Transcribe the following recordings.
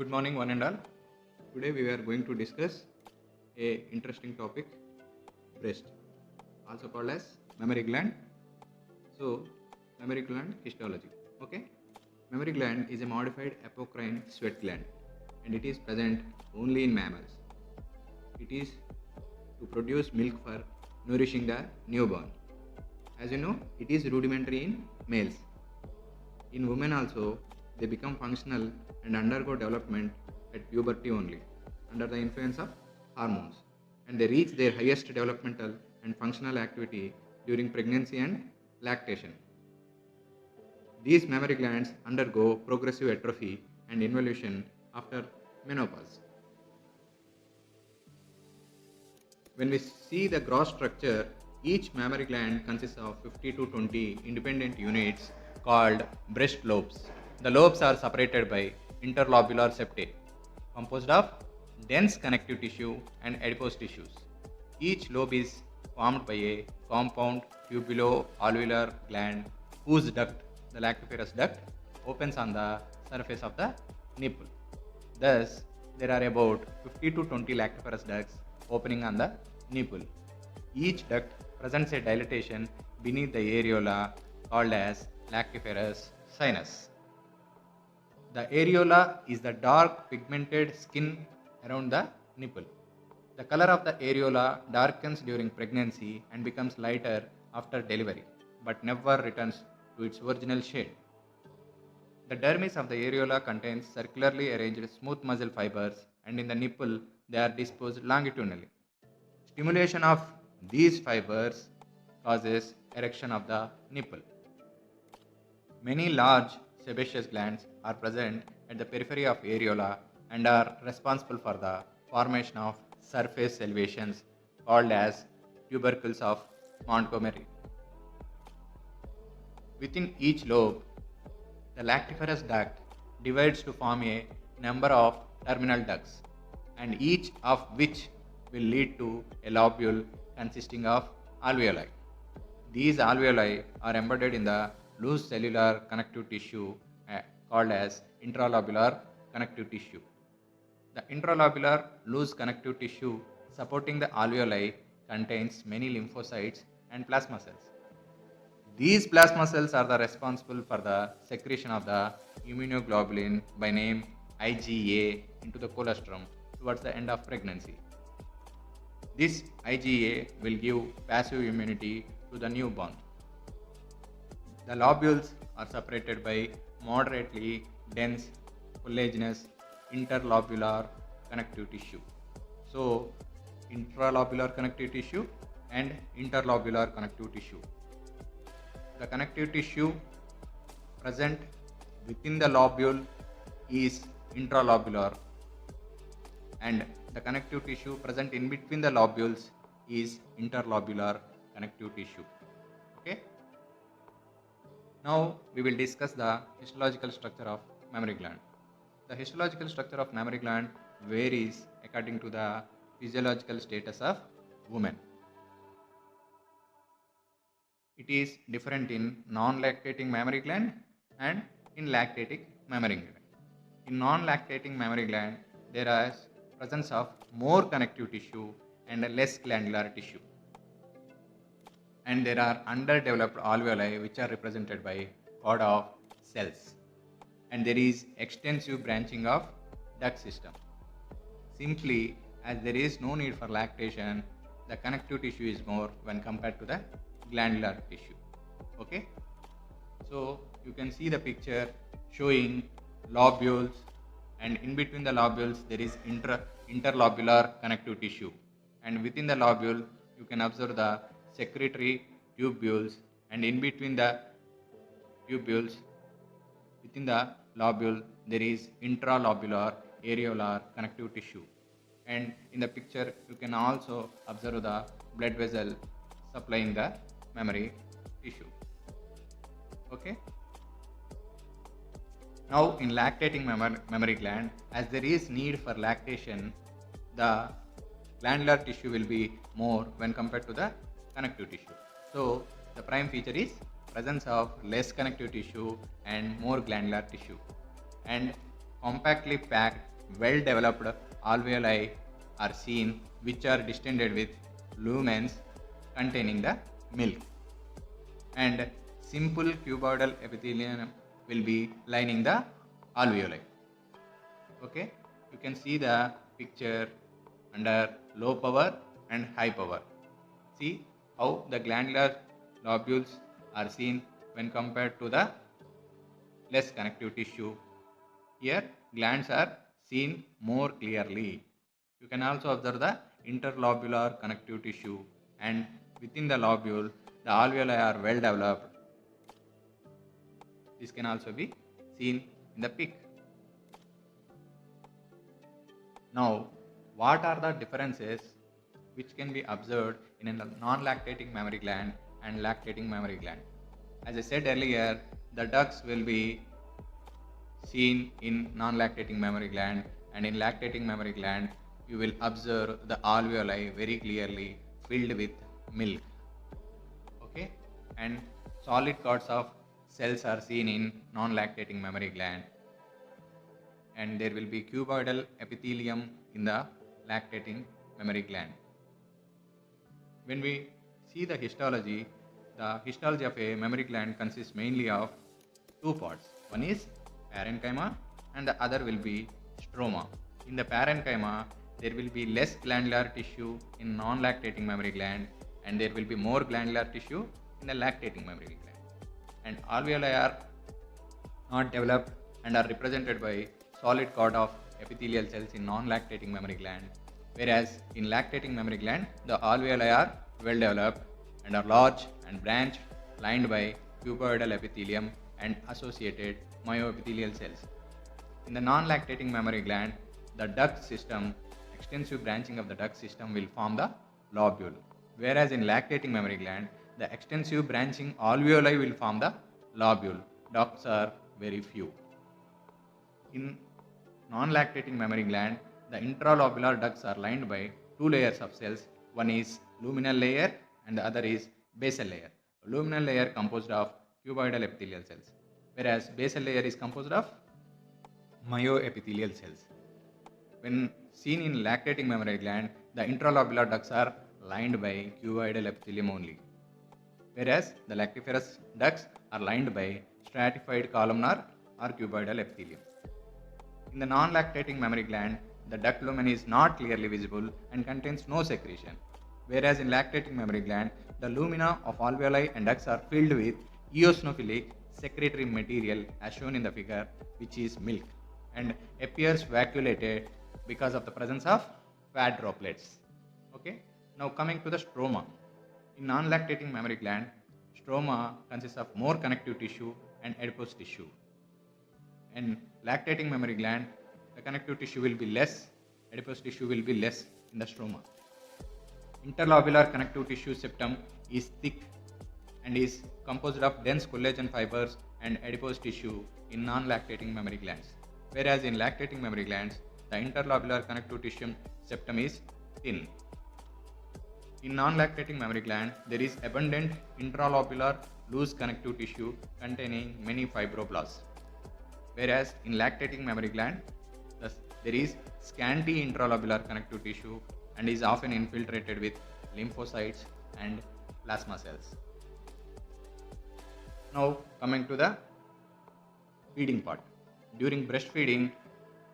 Good morning, one and all. Today we are going to discuss a interesting topic, breast, also called as mammary gland. So, mammary gland histology. Okay, mammary gland is a modified apocrine sweat gland, and it is present only in mammals. It is to produce milk for nourishing the newborn. As you know, it is rudimentary in males. In women also, they become functional and undergo development at puberty only, under the influence of hormones, and they reach their highest developmental and functional activity during pregnancy and lactation. These mammary glands undergo progressive atrophy and involution after menopause. When we see the gross structure, each mammary gland consists of 50 to 20 independent units called breast lobes. The lobes are separated by interlobular septae, composed of dense connective tissue and adipose tissues. Each lobe is formed by a compound tubulo-alveolar gland whose duct, the lactiferous duct, opens on the surface of the nipple. Thus, there are about 50 to 20 lactiferous ducts opening on the nipple. Each duct presents a dilatation beneath the areola called as lactiferous sinus. The areola is the dark pigmented skin around the nipple. The color of the areola darkens during pregnancy and becomes lighter after delivery, but never returns to its original shade. The dermis of the areola contains circularly arranged smooth muscle fibers, and in the nipple they are disposed longitudinally. Stimulation of these fibers causes erection of the nipple. Many large sebaceous glands are present at the periphery of areola and are responsible for the formation of surface elevations called as tubercles of Montgomery. Within each lobe, the lactiferous duct divides to form a number of terminal ducts, and each of which will lead to a lobule consisting of alveoli. These alveoli are embedded in the loose cellular connective tissue called as intralobular connective tissue. The intralobular loose connective tissue supporting the alveoli contains many lymphocytes and plasma cells. These plasma cells are the responsible for the secretion of the immunoglobulin by name IgA into the colostrum towards the end of pregnancy. This IgA will give passive immunity to the newborn. The lobules are separated by moderately dense collagenous interlobular connective tissue. So, intralobular connective tissue and interlobular connective tissue. The connective tissue present within the lobule is intralobular, and the connective tissue present in between the lobules is interlobular connective tissue. Okay. Now we will discuss the histological structure of mammary gland. The histological structure of mammary gland varies according to the physiological status of women. It is different in non-lactating mammary gland and in lactating mammary gland. In non-lactating mammary gland, there is presence of more connective tissue and less glandular tissue. And there are underdeveloped alveoli which are represented by cord of cells. And there is extensive branching of duct system. Simply, as there is no need for lactation, the connective tissue is more when compared to the glandular tissue. Okay. So you can see the picture showing lobules, and in between the lobules there is interlobular connective tissue, and within the lobule you can observe the secretory tubules, and in between the tubules within the lobule there is intralobular areolar connective tissue, and in the picture you can also observe the blood vessel supplying the mammary tissue. Okay. Now in lactating mammary gland, as there is need for lactation, the glandular tissue will be more when compared to the connective tissue. So the prime feature is presence of less connective tissue and more glandular tissue, and compactly packed well-developed alveoli are seen, which are distended with lumens containing the milk, and simple cuboidal epithelium will be lining the alveoli. Okay, you can see the picture under low power and high power. See how the glandular lobules are seen when compared to the less connective tissue. Here glands are seen more clearly. You can also observe the interlobular connective tissue, and within the lobule the alveoli are well developed. This can also be seen in the pic. Now, what are the differences which can be observed in a non-lactating mammary gland and lactating mammary gland? As I said earlier, the ducts will be seen in non-lactating mammary gland, and in lactating mammary gland you will observe the alveoli very clearly filled with milk. Okay, and solid cords of cells are seen in non-lactating mammary gland, and there will be cuboidal epithelium in the lactating mammary gland. When we see the histology of a mammary gland consists mainly of two parts. One is parenchyma and the other will be stroma. In the parenchyma, there will be less glandular tissue in non-lactating mammary gland, and there will be more glandular tissue in the lactating mammary gland. And alveoli are not developed and are represented by solid cord of epithelial cells in non-lactating mammary gland, whereas in lactating mammary gland the alveoli are well developed and are large and branched, lined by cuboidal epithelium and associated myoepithelial cells. In the non-lactating mammary gland, the duct system, extensive branching of the duct system will form the lobule, whereas in lactating mammary gland the extensive branching alveoli will form the lobule. Ducts are very few. In non-lactating mammary gland, the intralobular ducts are lined by two layers of cells. One is luminal layer and the other is basal layer. Luminal layer composed of cuboidal epithelial cells, whereas basal layer is composed of myoepithelial cells. When seen in lactating mammary gland, the intralobular ducts are lined by cuboidal epithelium only, whereas the lactiferous ducts are lined by stratified columnar or cuboidal epithelium. In the non-lactating mammary gland, the duct lumen is not clearly visible and contains no secretion, whereas in lactating mammary gland, the lumina of alveoli and ducts are filled with eosinophilic secretory material as shown in the figure, which is milk, and appears vacuolated because of the presence of fat droplets. Okay. Now coming to the stroma. In non-lactating mammary gland, stroma consists of more connective tissue and adipose tissue. In lactating mammary gland, the connective tissue will be less, adipose tissue will be less in the stroma. Interlobular connective tissue septum is thick and is composed of dense collagen fibers and adipose tissue in non-lactating mammary glands, whereas in lactating mammary glands, the interlobular connective tissue septum is thin. In non-lactating mammary gland, there is abundant intralobular loose connective tissue containing many fibroblasts, whereas in lactating mammary gland, there is scanty intralobular connective tissue and is often infiltrated with lymphocytes and plasma cells. Now coming to the feeding part. During breastfeeding,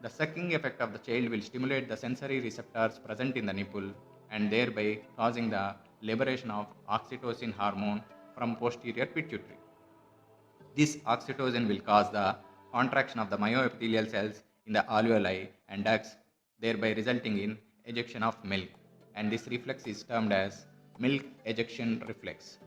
the sucking effect of the child will stimulate the sensory receptors present in the nipple and thereby causing the liberation of oxytocin hormone from posterior pituitary. This oxytocin will cause the contraction of the myoepithelial cells in the alveoli and ducts, thereby resulting in ejection of milk, and this reflex is termed as milk ejection reflex.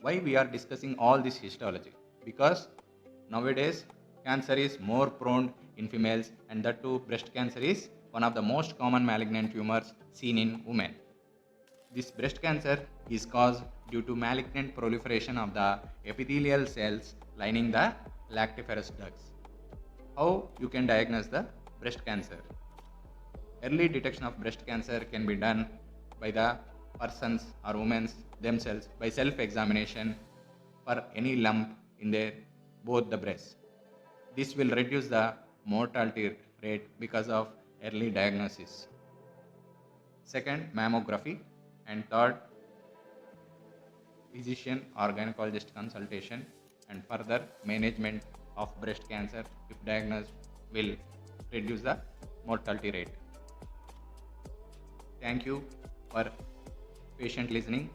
Why we are discussing all this histology? Because nowadays cancer is more prone in females, and that too breast cancer is one of the most common malignant tumors seen in women. This breast cancer is caused due to malignant proliferation of the epithelial cells lining the lactiferous ducts. How you can diagnose the breast cancer? Early detection of breast cancer can be done by the persons or women themselves by self-examination for any lump in their both the breasts. This will reduce the mortality rate because of early diagnosis. Second, mammography. And third, physician or gynecologist consultation. And further, management of breast cancer, if diagnosed, will reduce the mortality rate. Thank you for patient listening.